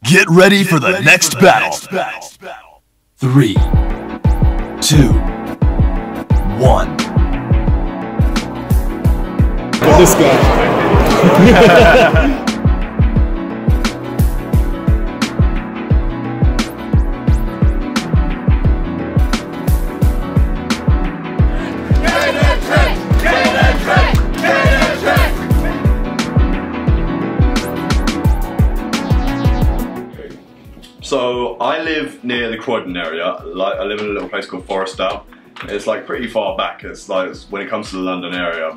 Get ready for the next battle. 3, 2, 1. This guy. So I live near the Croydon area. Like I live in a little place called Forestdale. It's like pretty far back. It's like when it comes to the London area,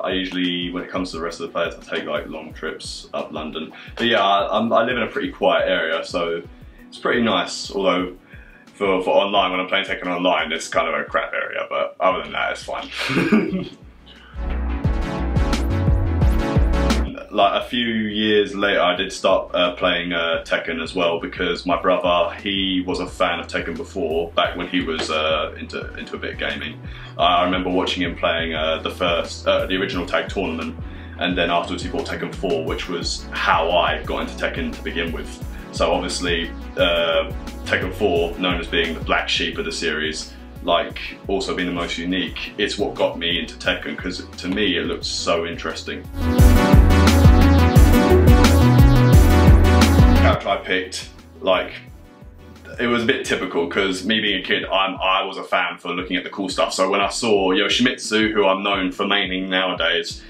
I usually, when it comes to the rest of the players, I take like long trips up London. But yeah, I live in a pretty quiet area, so it's pretty nice. Although for online, when I'm playing Tekken online, it's kind of a crap area. But other than that, it's fine. Like a few years later, I did start playing Tekken as well, because my brother, he was a fan of Tekken before, back when he was into a bit of gaming. I remember watching him playing the original tag tournament, and then afterwards he bought Tekken 4, which was how I got into Tekken to begin with. So obviously Tekken 4, known as being the black sheep of the series, like also being the most unique, it's what got me into Tekken, because to me it looks so interesting. Character I picked, like, it was a bit typical, because me being a kid, I was a fan for looking at the cool stuff. So when I saw Yoshimitsu, who I'm known for maining nowadays,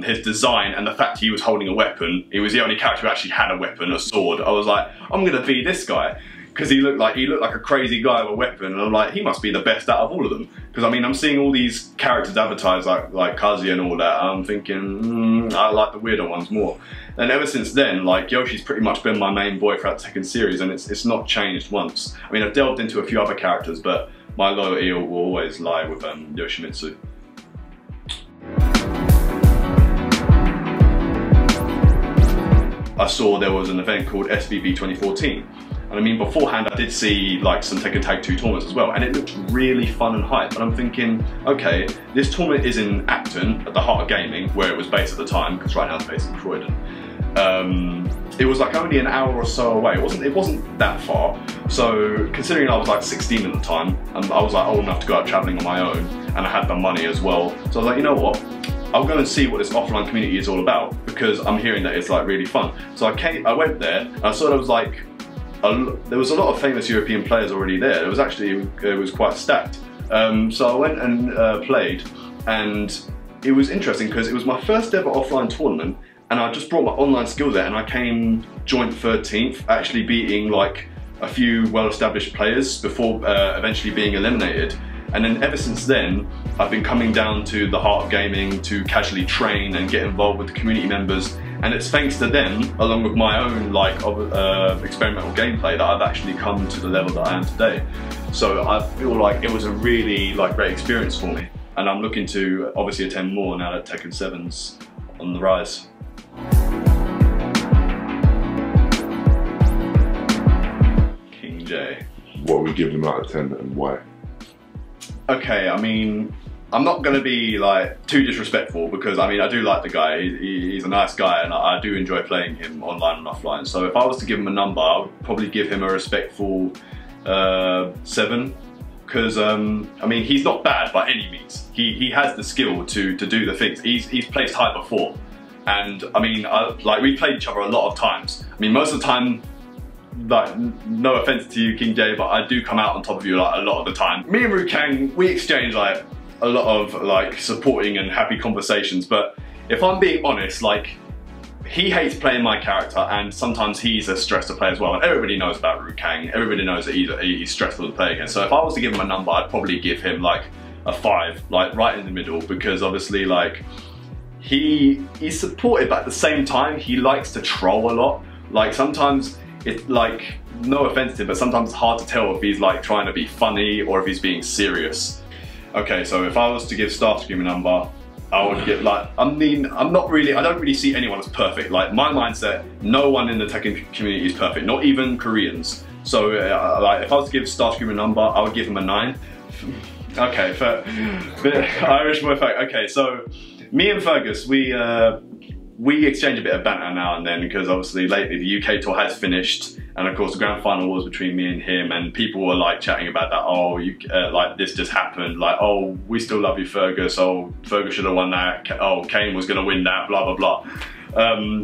his design and the fact he was holding a weapon, he was the only character who actually had a weapon, a sword. I was like, I'm gonna be this guy, because he looked like a crazy guy with a weapon, and I'm like, he must be the best out of all of them. Because I mean, I'm seeing all these characters advertised like Kazuya and all that, and I'm thinking, I like the weirder ones more. And ever since then, like, Yoshi's pretty much been my main boy throughout the Tekken series, and it's not changed once. I mean, I've delved into a few other characters, but my loyalty will always lie with Yoshimitsu. I saw there was an event called SVB 2014. And I mean, beforehand I did see like some Tekken Tag 2 tournaments as well, and it looked really fun and hype. And I'm thinking, okay, this tournament is in Acton, at the heart of gaming, where it was based at the time, because right now it's based in Croydon. It was like only an hour or so away. It wasn't that far. So considering I was like 16 at the time, and I was like old enough to go out traveling on my own, and I had the money as well. So I was like, you know what? I'll go and see what this offline community is all about, because I'm hearing that it's like really fun. So I went there, and I saw there was like, there was a lot of famous European players already there. It was quite stacked. So I went and played, and it was interesting because it was my first ever offline tournament, and I just brought my online skills there, and I came joint 13th, actually beating like a few well-established players before eventually being eliminated. And then ever since then, I've been coming down to the heart of gaming to casually train and get involved with the community members. And it's thanks to them, along with my own like experimental gameplay, that I've actually come to the level that I am today. So I feel like it was a really great experience for me. And I'm looking to obviously attend more now that Tekken 7's on the rise. King J. What would we give him out of 10 and why? Okay, I mean, I'm not going to be like too disrespectful, because I mean, I do like the guy. He's a nice guy, and I do enjoy playing him online and offline. So if I was to give him a number, I would probably give him a respectful 7, because I mean, he's not bad by any means. He has the skill to do the things. He's placed high before, and I mean, like, we played each other a lot of times. I mean, most of the time, like, no offense to you, King J, but I do come out on top of you like a lot of the time. Me and Rukang, we exchange like a lot of like supporting and happy conversations, but if I'm being honest, like, he hates playing my character, and sometimes he's a stress to play as well. And everybody knows about Rukang. Everybody knows that he's stressful to play against. So if I was to give him a number, I'd probably give him like a 5, like right in the middle, because obviously like he's supportive, but at the same time he likes to troll a lot. Like sometimes it's like, no offense to him, but sometimes it's hard to tell if he's like trying to be funny or if he's being serious. Okay, so if I was to give Starscream a number, I would get like, I mean, I don't really see anyone as perfect. Like, my mindset, no one in the Tekken community is perfect, not even Koreans. So like, if I was to give Starscream a number, I would give him a 9. Okay, for Irish boy fact. Okay, so me and Fergus, we we exchange a bit of banter now and then because obviously lately the UK tour has finished, and of course the grand final was between me and him, and people were like chatting about that. Oh, like this just happened. Like, oh, we still love you, Fergus. Oh, Fergus should have won that. Oh, Kane was going to win that. Blah blah blah.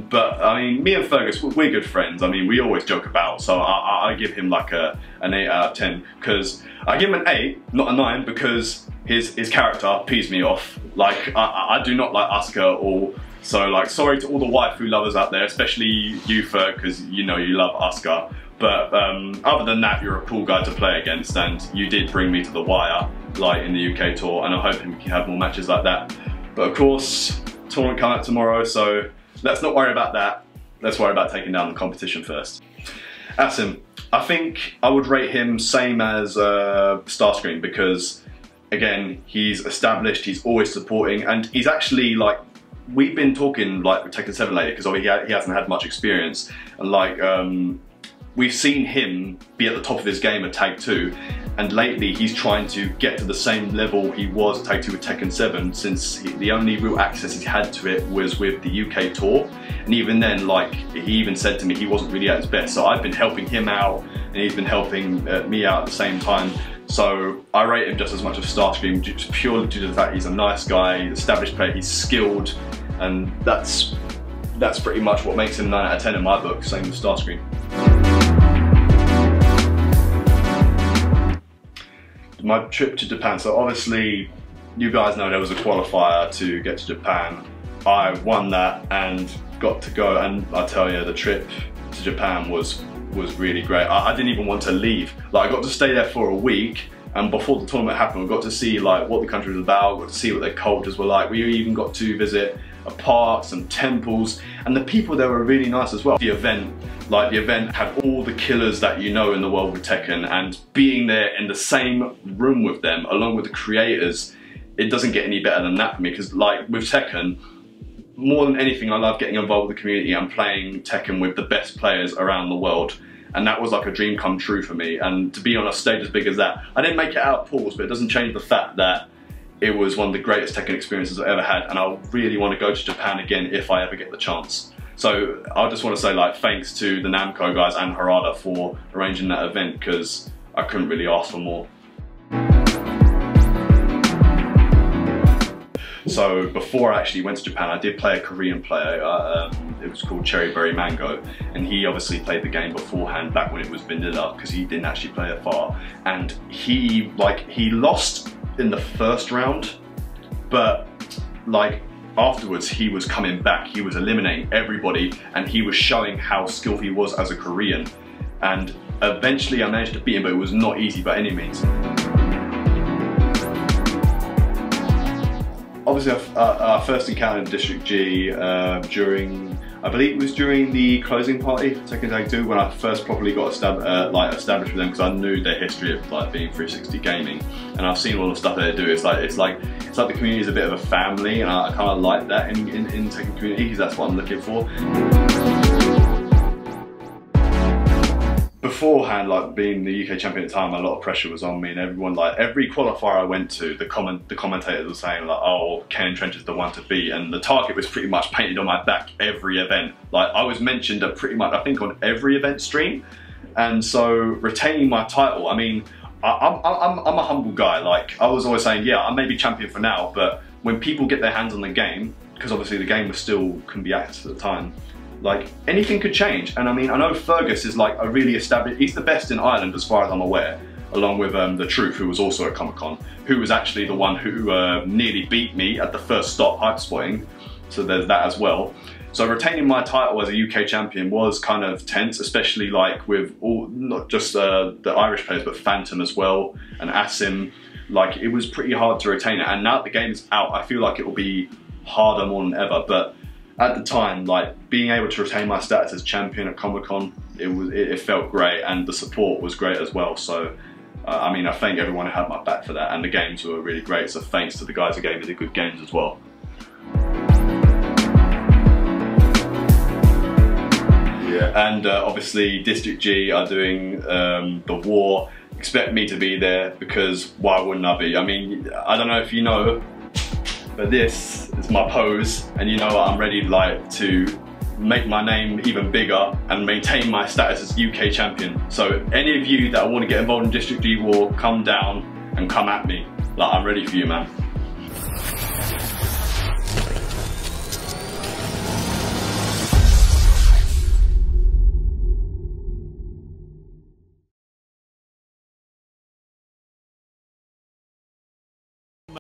But I mean, me and Fergus, we're good friends. I mean, we always joke about. So I give him like an 8 out of 10 because I give him an 8, not a 9, because his character pees me off. Like I do not like Asuka or. So like, sorry to all the waifu lovers out there, especially you, Ferg, because you know you love Asuka. But other than that, you're a cool guy to play against, and you did bring me to the wire, like in the UK tour, and I'm hoping we can have more matches like that. But of course, tournament coming up tomorrow, so let's not worry about that. Let's worry about taking down the competition first. Asim, I think I would rate him same as Starscream because, again, he's established, he's always supporting, and he's actually like, we've been talking like with Tekken 7 lately because he hasn't had much experience, and like we've seen him be at the top of his game at Tag 2, and lately he's trying to get to the same level he was at Tag 2 with Tekken 7, since the only real access he's had to it was with the UK tour, and even then, like, he even said to me he wasn't really at his best, so I've been helping him out and he's been helping me out at the same time. So I rate him just as much as Starscream, just purely due to the fact he's a nice guy, he's an established player, he's skilled, and that's pretty much what makes him 9 out of 10 in my book, same with Starscream. My trip to Japan, so obviously you guys know there was a qualifier to get to Japan. I won that and got to go, and I tell you, the trip to Japan was really great. I didn't even want to leave. Like, I got to stay there for a week, and before the tournament happened, we got to see like what the country was about, got to see what their cultures were like. We even got to visit a park, some temples, and the people there were really nice as well. The event had all the killers that you know in the world with Tekken, and being there in the same room with them, along with the creators, it doesn't get any better than that for me, because like with Tekken, more than anything, I love getting involved with the community and playing Tekken with the best players around the world. And that was like a dream come true for me. And to be on a stage as big as that, I didn't make it out of pools, but it doesn't change the fact that it was one of the greatest Tekken experiences I've ever had. And I really want to go to Japan again if I ever get the chance. So I just want to say, like, thanks to the Namco guys and Harada for arranging that event, because I couldn't really ask for more. So before I actually went to Japan, I did play a Korean player. It was called Cherry Berry Mango, and he obviously played the game beforehand back when it was vanilla, because he didn't actually play it far. And he lost in the first round, but like afterwards he was coming back. He was eliminating everybody, and he was showing how skillful he was as a Korean. And eventually I managed to beat him, but it was not easy by any means. Obviously, I first encountered District G during, I believe it was during the closing party for Tekken Tag 2, when I first properly got established with them, because I knew their history of like being 360 gaming, and I've seen all the stuff they do. It's like the community is a bit of a family, and I kind of like that in Tekken community, because that's what I'm looking for. Beforehand, like being the UK champion at the time, a lot of pressure was on me, and everyone, like every qualifier I went to, the commentators were saying like, oh, Kaneandtrench is the one to beat, and the target was pretty much painted on my back every event. Like, I was mentioned at pretty much, I think, on every event stream. And so retaining my title, I mean, I'm a humble guy. Like, I was always saying, yeah, I may be champion for now, but when people get their hands on the game, because obviously the game was still can be accessed at the time, like, anything could change. And I mean, I know Fergus is like a really established, he's the best in Ireland as far as I'm aware, along with The Truth, who was also at Comic-Con, who was actually the one who nearly beat me at the first stop hype spotting, so there's that as well. So retaining my title as a UK champion was kind of tense, especially like with all, not just the Irish players, but Phantom as well, and Asim. Like, it was pretty hard to retain it, and now that the game's out, I feel like it will be harder more than ever. But at the time, like, being able to retain my status as champion at Comic-Con, it felt great, and the support was great as well. So, I mean, I thank everyone who had my back for that, and the games were really great, so thanks to the guys who gave me the good games as well. Yeah, and obviously District G are doing the war. Expect me to be there, because why wouldn't I be? I mean, I don't know if you know, but this is my pose, and you know what, I'm ready like to make my name even bigger and maintain my status as UK champion. So any of you that want to get involved in District G War, come down and come at me. Like, I'm ready for you, man.